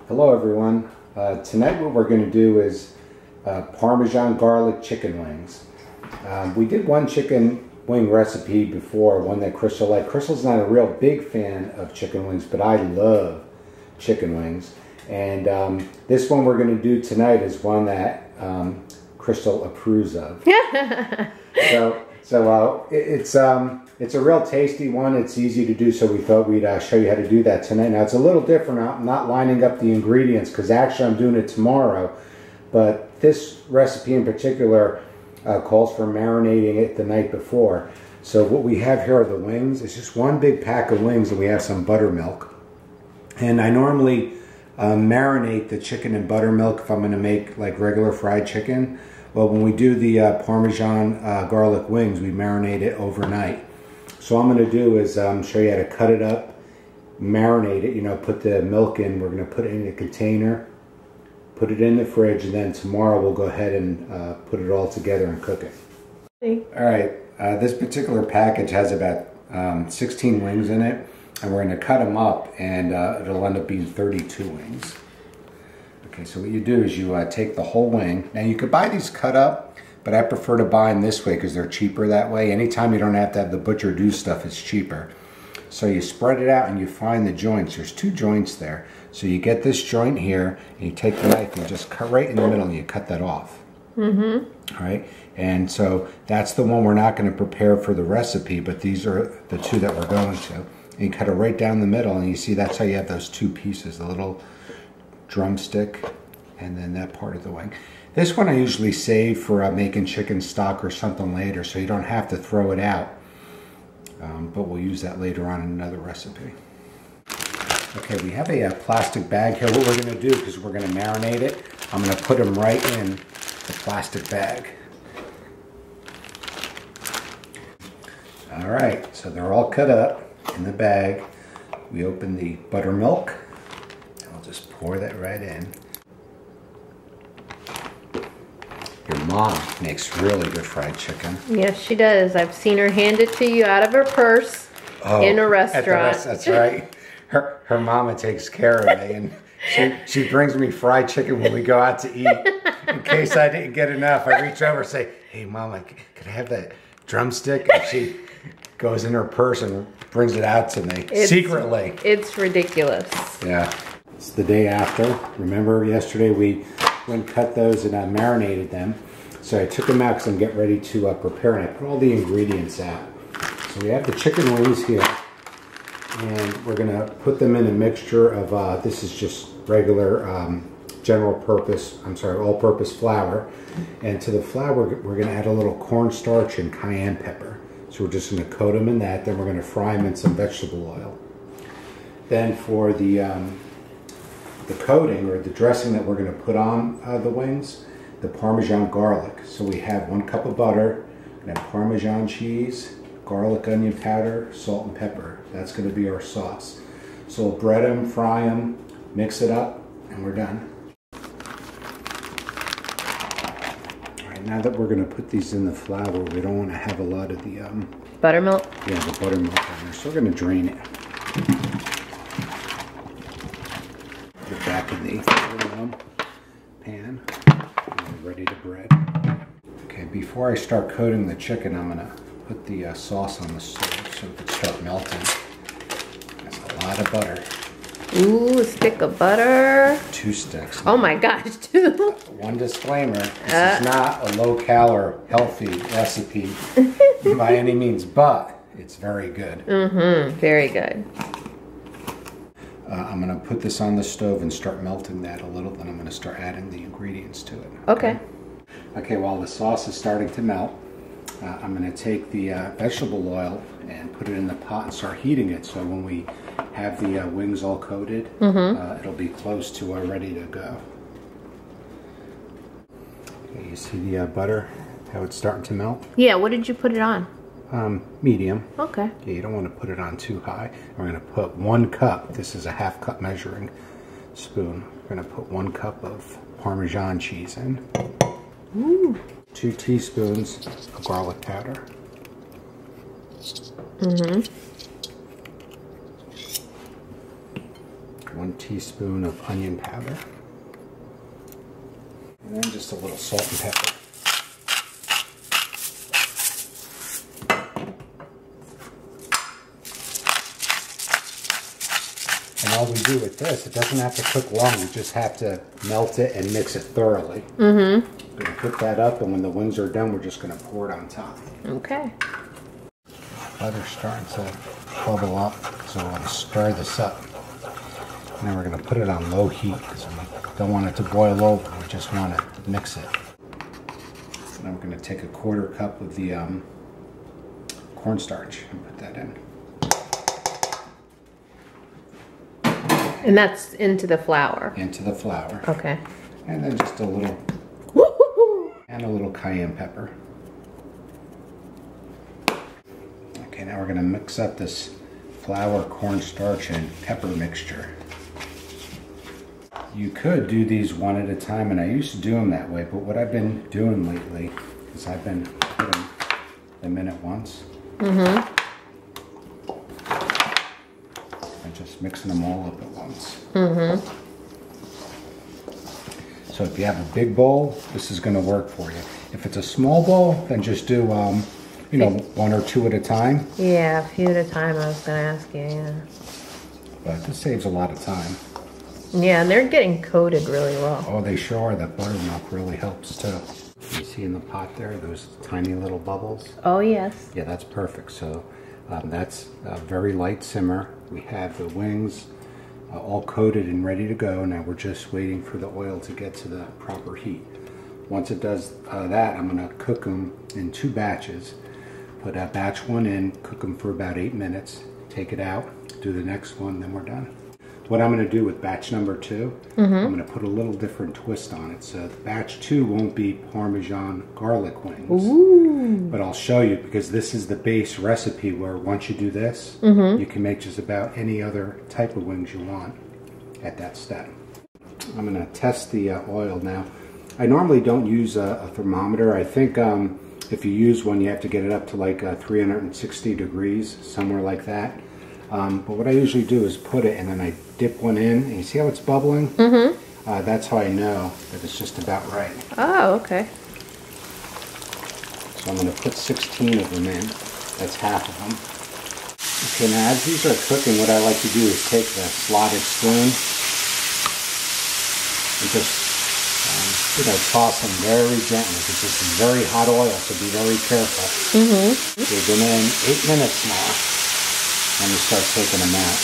Hello everyone. Tonight what we're going to do is Parmesan garlic chicken wings. We did one chicken wing recipe before, one that Crystal liked. Crystal's not a real big fan of chicken wings, but I love chicken wings. And this one we're going to do tonight is one that Crystal approves of. It's a real tasty one. It's easy to do, so we thought we'd show you how to do that tonight. Now, it's a little different. I'm not lining up the ingredients because actually I'm doing it tomorrow. But this recipe in particular calls for marinating it the night before. So what we have here are the wings. It's just one big pack of wings, and we have some buttermilk. And I normally marinate the chicken in buttermilk if I'm going to make like regular fried chicken. Well, when we do the Parmesan garlic wings, we marinate it overnight. So what I'm going to do is show you how to cut it up, marinate it, put the milk in. We're going to put it in a container, put it in the fridge, and then tomorrow we'll go ahead and put it all together and cook it. All right, this particular package has about 16 wings in it, and we're going to cut them up, and it'll end up being 32 wings. Okay, so what you do is you take the whole wing. Now you could buy these cut up, but I prefer to buy them this way because they're cheaper that way. Anytime you don't have to have the butcher do stuff, it's cheaper. So you spread it out and you find the joints. There's two joints there. So you get this joint here, and you take the knife and you just cut right in the middle and you cut that off. All right, and so that's the one we're not going to prepare for the recipe, but these are the two that we're going to. And you cut it right down the middle, and you see that's how you have those two pieces, the little drumstick and then that part of the wing. This one I usually save for making chicken stock or something later, so you don't have to throw it out. But we'll use that later on in another recipe. Okay, we have a plastic bag here. What we're going to do, because we're going to marinate it, I'm going to put them right in the plastic bag. All right, so they're all cut up in the bag. We open the buttermilk. I'll just pour that right in. Your mom makes really good fried chicken. Yes, she does. I've seen her hand it to you out of her purse in a restaurant. That's right. Her mama takes care of me, and she brings me fried chicken when we go out to eat. In case I didn't get enough, I reach over and say, "Hey, Mama, could I have that drumstick?" And she goes in her purse and brings it out to me secretly. It's ridiculous. Yeah. It's the day after. Remember yesterday we went and cut those and I marinated them. So I took them out because I'm getting ready to prepare, and I put all the ingredients out. So we have the chicken wings here, and we're going to put them in a mixture of, this is just regular all-purpose flour. And to the flour we're going to add a little cornstarch and cayenne pepper. So we're just going to coat them in that, then we're going to fry them in some vegetable oil. Then for the coating or the dressing that we're going to put on the wings, the Parmesan garlic. So we have 1 cup of butter, and then Parmesan cheese, garlic onion powder, salt and pepper. That's going to be our sauce. So we'll bread them, fry them, mix it up, and we're done. All right, now that we're going to put these in the flour, we don't want to have a lot of the buttermilk. Yeah, the buttermilk in there. So we're going to drain it. Put back in the pan, and we're ready to bread. Okay, before I start coating the chicken, I'm gonna put the sauce on the stove so it can start melting. That's a lot of butter. Ooh, a stick of butter. 2 sticks. Oh my gosh, 2. One disclaimer, this is not a low-calorie, healthy recipe by any means, but it's very good. Very good. I'm going to put this on the stove and start melting that a little, then I'm going to start adding the ingredients to it. Okay. Okay, while the sauce is starting to melt, I'm going to take the vegetable oil and put it in the pot and start heating it, so when we have the wings all coated, it'll be close to ready to go. Okay, you see the butter, how it's starting to melt? Yeah, what did you put it on? Medium. Okay. Yeah, you don't want to put it on too high. We're going to put 1 cup, this is a ½ cup measuring spoon. We're going to put 1 cup of Parmesan cheese in. Ooh. 2 teaspoons of garlic powder. 1 1 teaspoon of onion powder. And then just a little salt and pepper. And all we do with this, it doesn't have to cook long. We just have to melt it and mix it thoroughly. Mm-hmm. I'm going to put that up, and when the wings are done, we're just going to pour it on top. Okay. Butter's starting to bubble up, so we're going to stir this up. And then we're going to put it on low heat because we don't want it to boil over. We just want to mix it. And then we're going to take a 1/4 cup of the cornstarch and put that in. And that's into the flour? Into the flour. Okay. And then just a little, and a little cayenne pepper. Okay, now we're going to mix up this flour, cornstarch, and pepper mixture. You could do these one at a time, and I used to do them that way, but what I've been doing lately is I've been putting them in at once. Mm-hmm. And just mixing them all up at once. Mm-hmm. So if you have a big bowl, this is going to work for you. If it's a small bowl, then just do, you know, 1 or 2 at a time. Yeah, a few at a time, I was going to ask you, yeah. But this saves a lot of time. Yeah, and they're getting coated really well. Oh, they sure are. That buttermilk really helps too. You see in the pot there, those tiny little bubbles? Oh, yes. Yeah, that's perfect. So that's a very light simmer. We have the wings all coated and ready to go. Now we're just waiting for the oil to get to the proper heat. Once it does that, I'm going to cook them in 2 batches. Put batch 1 in, cook them for about 8 minutes, take it out, do the next one, then we're done. What I'm going to do with batch number 2, I'm going to put a little different twist on it. So batch 2 won't be Parmesan garlic wings. Ooh. But I'll show you, because this is the base recipe where once you do this, you can make just about any other type of wings you want at that step. I'm going to test the oil now. I normally don't use a thermometer. I think if you use one, you have to get it up to like 360 degrees, somewhere like that. But what I usually do is put it, and then I dip one in, and you see how it's bubbling? Mm-hmm. That's how I know that it's just about right. Oh, okay. So I'm going to put 16 of them in. That's half of them. Okay, now as these are cooking, what I like to do is take the slotted spoon and just, you know, toss them very gently, because this is very hot oil, so be very careful. Mm-hmm. They've been in 8 minutes now. And you start taking them out.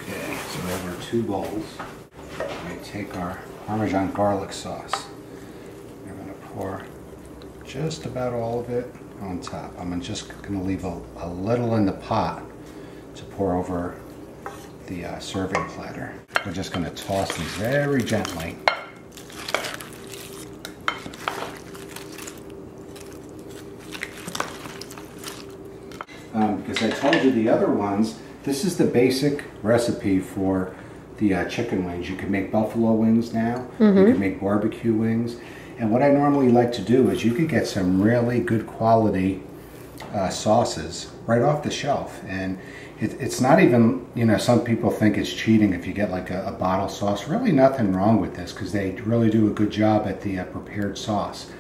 Okay, so we have our 2 bowls. We take our Parmesan garlic sauce. We're going to pour just about all of it on top. I'm just going to leave a little in the pot to pour over the serving platter. We're just going to toss these very gently. Because I told you the other ones, this is the basic recipe for the chicken wings. You can make buffalo wings now. Mm-hmm. You can make barbecue wings. And what I normally like to do is you could get some really good quality sauces right off the shelf. And it's not even, you know, some people think it's cheating if you get like a bottle sauce. Really nothing wrong with this, because they really do a good job at the prepared sauce.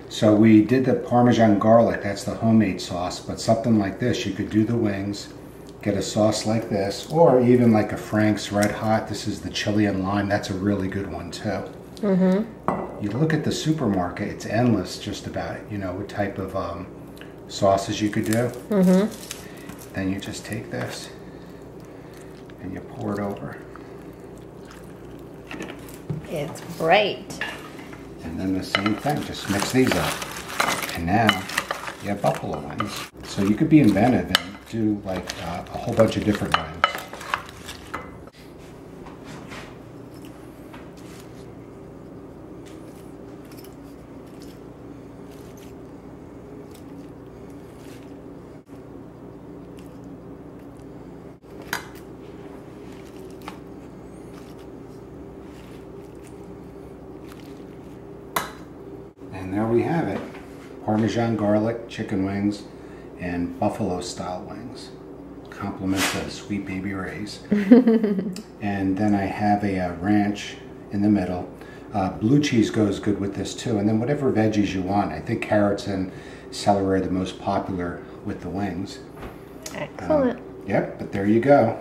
So we did the Parmesan garlic, that's the homemade sauce, but something like this, you could do the wings, get a sauce like this, or even like a Frank's Red Hot. This is the chili and lime. That's a really good one too. Mm-hmm. You look at the supermarket, it's endless just about it, you know, what type of sauces you could do. Mm-hmm. Then you just take this and you pour it over. It's bright. And then the same thing, just mix these up. And now you have buffalo wings. So you could be inventive and do like a whole bunch of different wings. And there we have it. Parmesan garlic chicken wings and buffalo style wings. Compliments of Sweet Baby Ray's. And then I have a ranch in the middle. Blue cheese goes good with this too. And then whatever veggies you want. I think carrots and celery are the most popular with the wings. Excellent. Yep, but there you go.